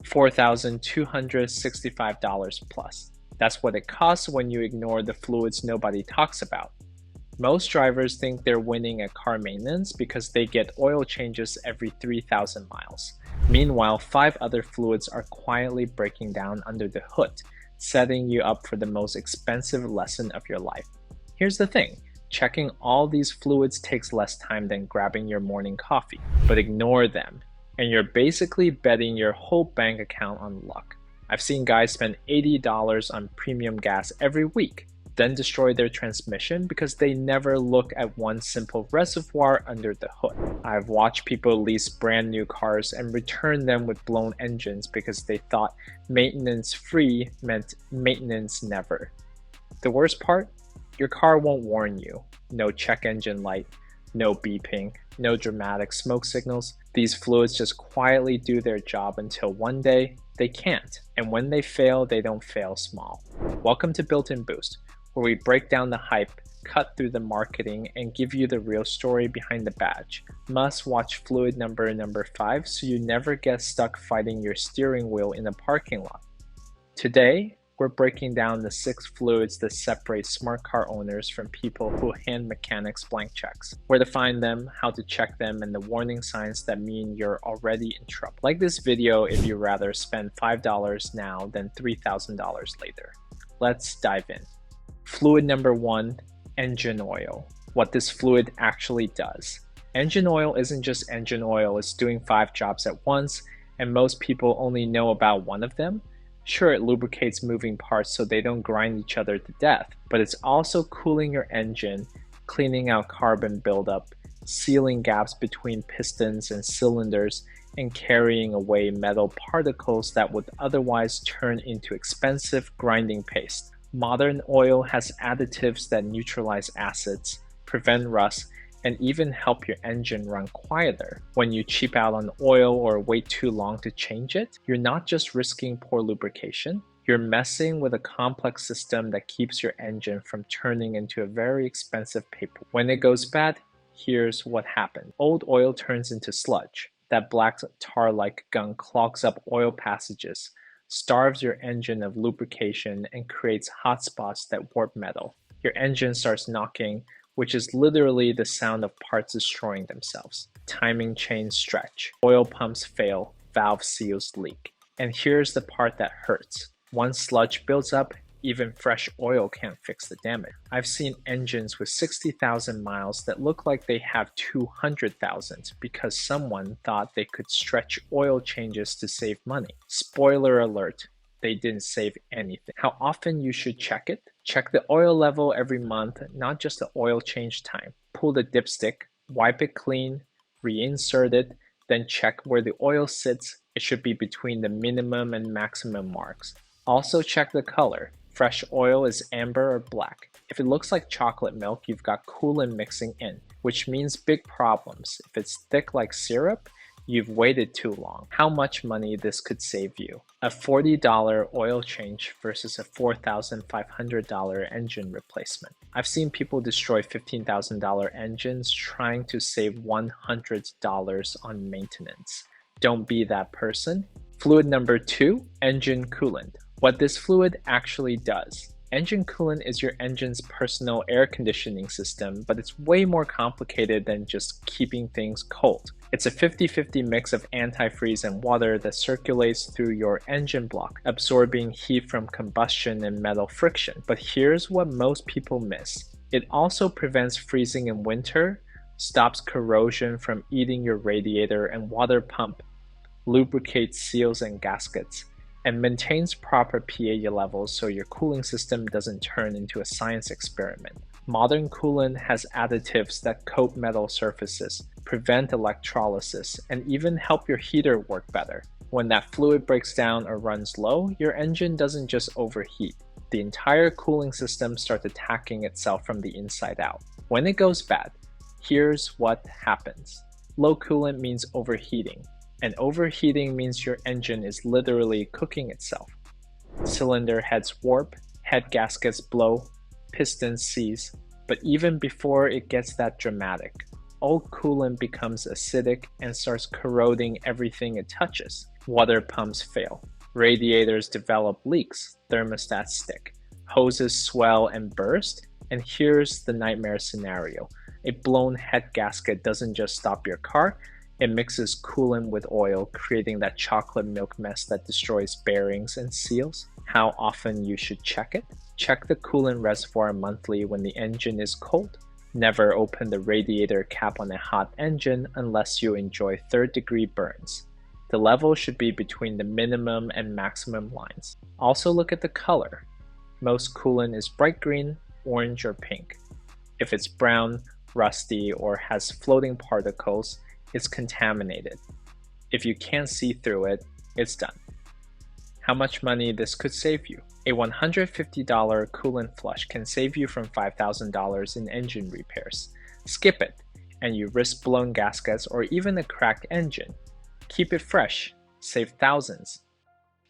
$4,265 plus. That's what it costs when you ignore the fluids nobody talks about. Most drivers think they're winning at car maintenance because they get oil changes every 3,000 miles. Meanwhile, 5 other fluids are quietly breaking down under the hood, setting you up for the most expensive lesson of your life. Here's the thing, checking all these fluids takes less time than grabbing your morning coffee, but ignore them, and you're basically betting your whole bank account on luck. I've seen guys spend $80 on premium gas every week, then destroy their transmission because they never look at one simple reservoir under the hood. I've watched people lease brand new cars and return them with blown engines because they thought maintenance free meant maintenance never. The worst part? Your car won't warn you. No check engine light, no beeping, no dramatic smoke signals. These fluids just quietly do their job until one day they can't. And when they fail, they don't fail small. Welcome to Built-in Boost, where we break down the hype, cut through the marketing, and give you the real story behind the badge. Must watch fluid number 5 so you never get stuck fighting your steering wheel in a parking lot. Today, we're breaking down the 6 fluids that separate smart car owners from people who hand mechanics blank checks, where to find them, how to check them, and the warning signs that mean you're already in trouble. Like this video if you'd rather spend $5 now than $3,000 later. Let's dive in. Fluid number 1, engine oil. What this fluid actually does. Engine oil isn't just engine oil, it's doing 5 jobs at once, and most people only know about one of them. Sure, it lubricates moving parts so they don't grind each other to death, but it's also cooling your engine, cleaning out carbon buildup, sealing gaps between pistons and cylinders, and carrying away metal particles that would otherwise turn into expensive grinding paste. Modern oil has additives that neutralize acids, prevent rust, and even help your engine run quieter. When you cheap out on oil or wait too long to change it, you're not just risking poor lubrication, you're messing with a complex system that keeps your engine from turning into a very expensive paper. When it goes bad, here's what happened. Old oil turns into sludge. That black tar-like gunk clogs up oil passages, starves your engine of lubrication, and creates hot spots that warp metal. Your engine starts knocking, which is literally the sound of parts destroying themselves. Timing chains stretch, oil pumps fail, valve seals leak. And here's the part that hurts. Once sludge builds up, even fresh oil can't fix the damage. I've seen engines with 60,000 miles that look like they have 200,000 because someone thought they could stretch oil changes to save money. Spoiler alert, they didn't save anything. How often you should check it? Check the oil level every month, not just the oil change time. Pull the dipstick, wipe it clean, reinsert it, then check where the oil sits. It should be between the minimum and maximum marks. Also check the color. Fresh oil is amber or black. If it looks like chocolate milk, you've got coolant mixing in, which means big problems. If it's thick like syrup, you've waited too long. How much money this could save you. A $40 oil change versus a $4,500 engine replacement. I've seen people destroy $15,000 engines trying to save $100 on maintenance. Don't be that person. Fluid number 2, engine coolant. What this fluid actually does. Engine coolant is your engine's personal air conditioning system, but it's way more complicated than just keeping things cold. It's a 50-50 mix of antifreeze and water that circulates through your engine block, absorbing heat from combustion and metal friction. But here's what most people miss. It also prevents freezing in winter, stops corrosion from eating your radiator and water pump, lubricates seals and gaskets, and maintains proper pH levels so your cooling system doesn't turn into a science experiment. Modern coolant has additives that coat metal surfaces, prevent electrolysis, and even help your heater work better. When that fluid breaks down or runs low, your engine doesn't just overheat. The entire cooling system starts attacking itself from the inside out. When it goes bad, here's what happens. Low coolant means overheating. And overheating means your engine is literally cooking itself. Cylinder heads warp, head gaskets blow, pistons seize. But even before it gets that dramatic, old coolant becomes acidic and starts corroding everything it touches. Water pumps fail. Radiators develop leaks. Thermostats stick. Hoses swell and burst. And here's the nightmare scenario. A blown head gasket doesn't just stop your car, it mixes coolant with oil, creating that chocolate milk mess that destroys bearings and seals. How often you should check it? Check the coolant reservoir monthly when the engine is cold. Never open the radiator cap on a hot engine unless you enjoy third-degree burns. The level should be between the minimum and maximum lines. Also look at the color. Most coolant is bright green, orange, or pink. If it's brown, rusty, or has floating particles, it's contaminated. If you can't see through it, it's done. How much money this could save you? A $150 coolant flush can save you from $5,000 in engine repairs. Skip it, and you risk blown gaskets or even a cracked engine. Keep it fresh, save thousands.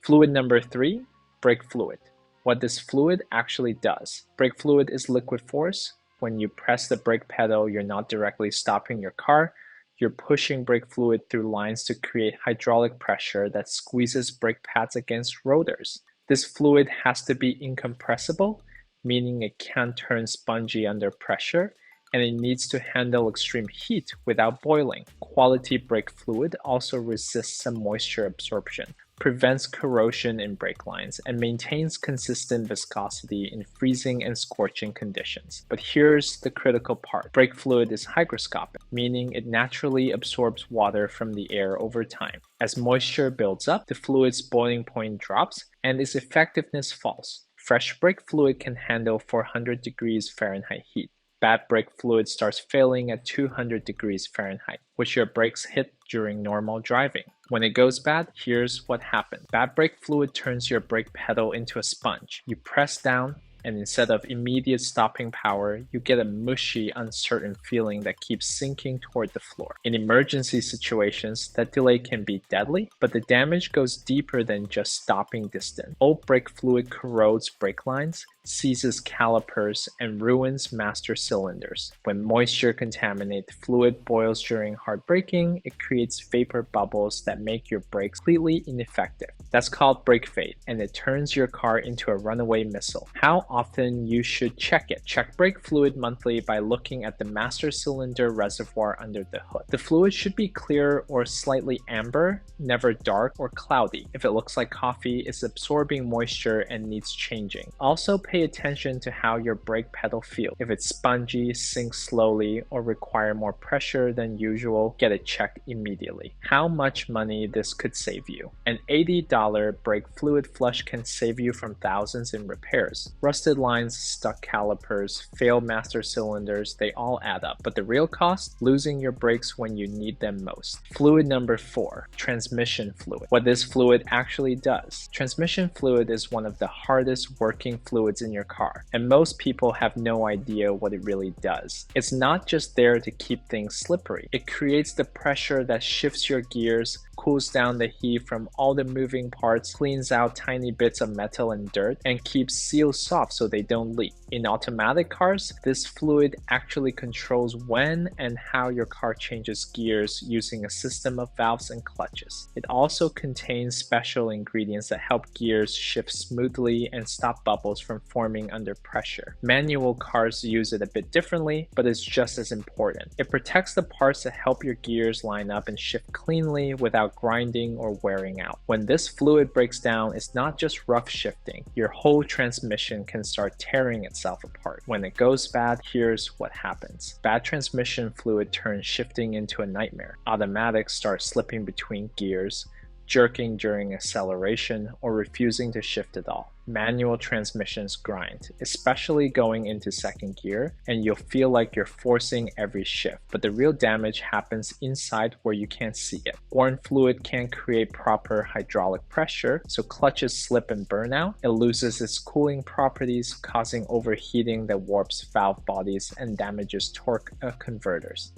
Fluid number 3, brake fluid. What this fluid actually does. Brake fluid is liquid force. When you press the brake pedal, you're not directly stopping your car. You're pushing brake fluid through lines to create hydraulic pressure that squeezes brake pads against rotors. This fluid has to be incompressible, meaning it can't turn spongy under pressure, and it needs to handle extreme heat without boiling. Quality brake fluid also resists some moisture absorption, prevents corrosion in brake lines, and maintains consistent viscosity in freezing and scorching conditions. But here's the critical part. Brake fluid is hygroscopic, meaning it naturally absorbs water from the air over time. As moisture builds up, the fluid's boiling point drops and its effectiveness falls. Fresh brake fluid can handle 400 degrees Fahrenheit heat. Bad brake fluid starts failing at 200 degrees Fahrenheit, which your brakes hit during normal driving. When it goes bad, here's what happens. Bad brake fluid turns your brake pedal into a sponge. You press down, and instead of immediate stopping power, you get a mushy, uncertain feeling that keeps sinking toward the floor. In emergency situations, that delay can be deadly, but the damage goes deeper than just stopping distance. Old brake fluid corrodes brake lines, seizes calipers, and ruins master cylinders. When moisture contaminates the fluid boils during hard braking, it creates vapor bubbles that make your brakes completely ineffective. That's called brake fade, and it turns your car into a runaway missile. How often you should check it? Check brake fluid monthly by looking at the master cylinder reservoir under the hood. The fluid should be clear or slightly amber, never dark or cloudy. If it looks like coffee, it's absorbing moisture and needs changing. Also pay attention to how your brake pedal feels. If it's spongy, sinks slowly, or require more pressure than usual, get it checked immediately. How much money this could save you? An $80 brake fluid flush can save you from thousands in repairs. Rusted lines, stuck calipers, failed master cylinders, they all add up. But the real cost? Losing your brakes when you need them most. Fluid number 4, transmission fluid. What this fluid actually does. Transmission fluid is one of the hardest working fluids in your car, and most people have no idea what it really does. It's not just there to keep things slippery. It creates the pressure that shifts your gears, cools down the heat from all the moving parts, cleans out tiny bits of metal and dirt, and keeps seals soft so they don't leak. In automatic cars, this fluid actually controls when and how your car changes gears using a system of valves and clutches. It also contains special ingredients that help gears shift smoothly and stop bubbles from forming under pressure. Manual cars use it a bit differently, but it's just as important. It protects the parts that help your gears line up and shift cleanly without grinding or wearing out. When this fluid breaks down, it's not just rough shifting. Your whole transmission can start tearing itself apart. When it goes bad, here's what happens. Bad transmission fluid turns shifting into a nightmare. Automatics start slipping between gears, jerking during acceleration, or refusing to shift at all. Manual transmissions grind, especially going into second gear, and you'll feel like you're forcing every shift, but the real damage happens inside where you can't see it. Worn fluid can't create proper hydraulic pressure, so clutches slip and burn out. It loses its cooling properties, causing overheating that warps valve bodies and damages torque converters.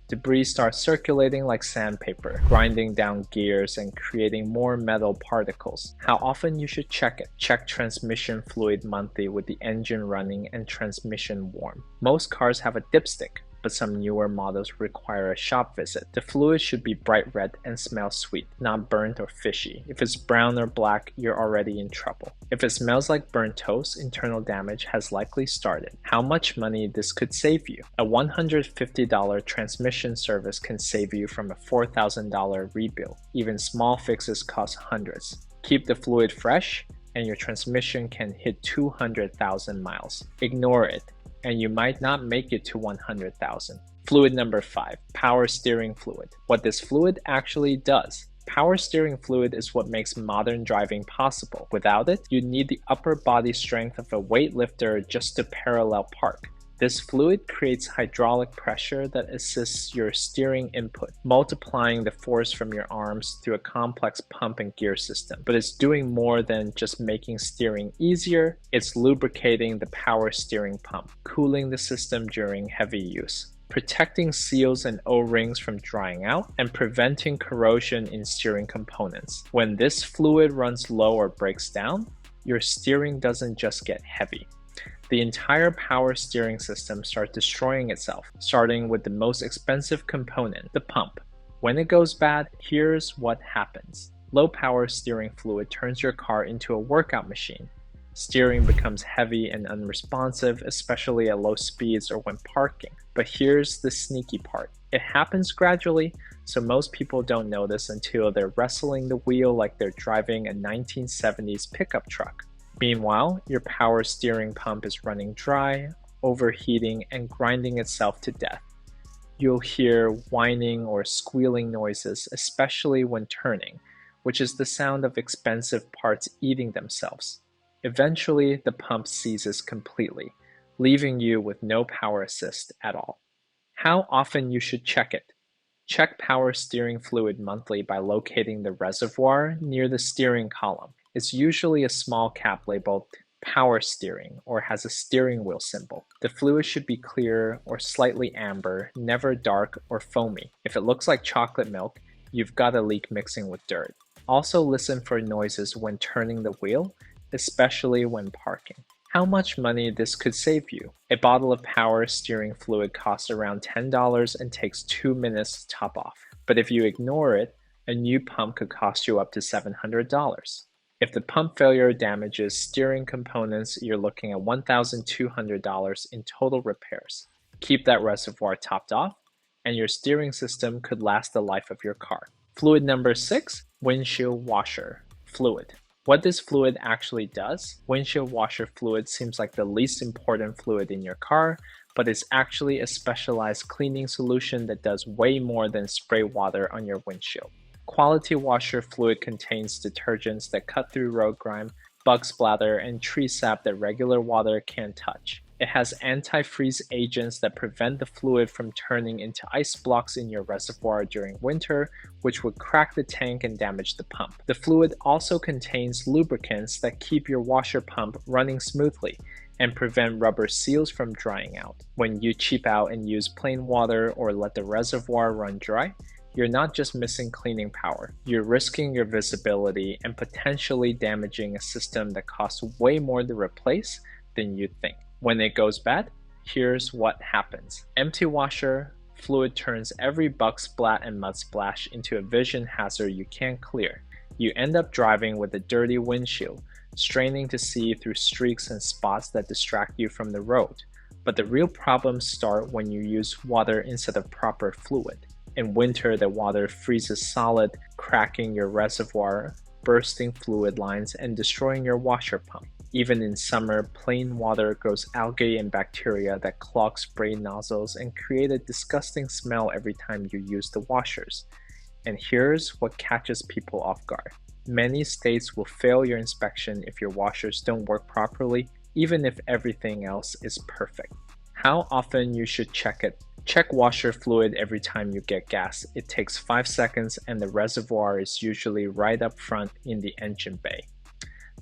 Debris starts circulating like sandpaper, grinding down gears and creating more metal particles. How often you should check it? Check transmission fluid monthly with the engine running and transmission warm. Most cars have a dipstick, but some newer models require a shop visit. The fluid should be bright red and smell sweet, not burnt or fishy. If it's brown or black, you're already in trouble. If it smells like burnt toast, internal damage has likely started. How much money this could save you? A $150 transmission service can save you from a $4,000 rebuild. Even small fixes cost hundreds. Keep the fluid fresh, and your transmission can hit 200,000 miles. Ignore it, and you might not make it to 100,000. Fluid number 5, power steering fluid. What this fluid actually does. Power steering fluid is what makes modern driving possible. Without it, you'd need the upper body strength of a weightlifter just to parallel park. This fluid creates hydraulic pressure that assists your steering input, multiplying the force from your arms through a complex pump and gear system. But it's doing more than just making steering easier, it's lubricating the power steering pump, cooling the system during heavy use, protecting seals and O-rings from drying out, and preventing corrosion in steering components. When this fluid runs low or breaks down, your steering doesn't just get heavy. The entire power steering system starts destroying itself, starting with the most expensive component, the pump. When it goes bad, here's what happens. Low power steering fluid turns your car into a workout machine. Steering becomes heavy and unresponsive, especially at low speeds or when parking. But here's the sneaky part. It happens gradually, so most people don't notice until they're wrestling the wheel like they're driving a 1970s pickup truck. Meanwhile, your power steering pump is running dry, overheating, and grinding itself to death. You'll hear whining or squealing noises, especially when turning, which is the sound of expensive parts eating themselves. Eventually, the pump seizes completely, leaving you with no power assist at all. How often you should check it? Check power steering fluid monthly by locating the reservoir near the steering column. It's usually a small cap labeled power steering or has a steering wheel symbol. The fluid should be clear or slightly amber, never dark or foamy. If it looks like chocolate milk, you've got a leak mixing with dirt. Also listen for noises when turning the wheel, especially when parking. How much money this could save you? A bottle of power steering fluid costs around $10 and takes 2 minutes to top off. But if you ignore it, a new pump could cost you up to $700. If the pump failure damages steering components, you're looking at $1,200 in total repairs. Keep that reservoir topped off, and your steering system could last the life of your car. Fluid number 6, windshield washer fluid. What this fluid actually does, windshield washer fluid seems like the least important fluid in your car, but it's actually a specialized cleaning solution that does way more than spray water on your windshield. Quality washer fluid contains detergents that cut through road grime, bug splatter, and tree sap that regular water can't touch. It has antifreeze agents that prevent the fluid from turning into ice blocks in your reservoir during winter, which would crack the tank and damage the pump. The fluid also contains lubricants that keep your washer pump running smoothly and prevent rubber seals from drying out. When you cheap out and use plain water or let the reservoir run dry, you're not just missing cleaning power, you're risking your visibility and potentially damaging a system that costs way more to replace than you'd think. When it goes bad, here's what happens. Empty washer fluid turns every bug splat and mud splash into a vision hazard you can't clear. You end up driving with a dirty windshield, straining to see through streaks and spots that distract you from the road. But the real problems start when you use water instead of proper fluid. In winter, the water freezes solid, cracking your reservoir, bursting fluid lines, and destroying your washer pump. Even in summer, plain water grows algae and bacteria that clog spray nozzles and create a disgusting smell every time you use the washers. And here's what catches people off guard. Many states will fail your inspection if your washers don't work properly, even if everything else is perfect. How often you should check it? Check washer fluid every time you get gas. It takes 5 seconds and the reservoir is usually right up front in the engine bay.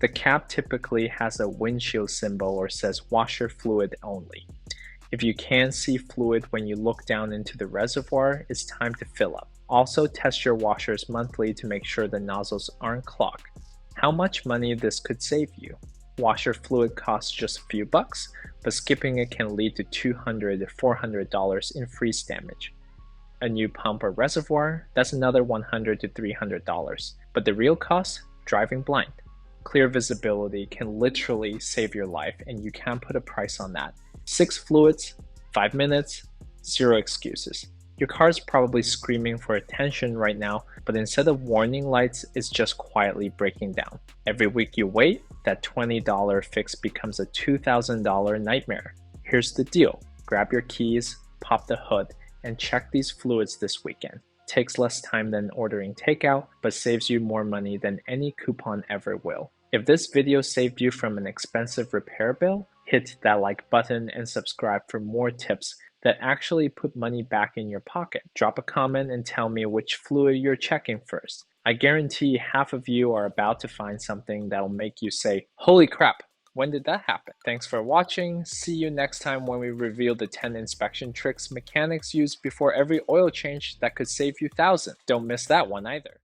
The cap typically has a windshield symbol or says washer fluid only. If you can't see fluid when you look down into the reservoir, it's time to fill up. Also test your washers monthly to make sure the nozzles aren't clogged. How much money this could save you? washer fluid costs just a few bucks, but skipping it can lead to $200 to $400 in freeze damage. A new pump or reservoir, that's another $100 to $300. But the real cost? Driving blind. Clear visibility can literally save your life, and you can't put a price on that. 6 fluids, 5 minutes, 0 excuses. Your car's probably screaming for attention right now, but instead of warning lights, it's just quietly breaking down. Every week you wait, that $20 fix becomes a $2,000 nightmare. Here's the deal. Grab your keys, pop the hood, and check these fluids this weekend. Takes less time than ordering takeout, but saves you more money than any coupon ever will. If this video saved you from an expensive repair bill, hit that like button and subscribe for more tips that actually put money back in your pocket. Drop a comment and tell me which fluid you're checking first. I guarantee half of you are about to find something that'll make you say, "Holy crap, when did that happen?" Thanks for watching. See you next time when we reveal the 10 inspection tricks mechanics use before every oil change that could save you thousands. Don't miss that one either.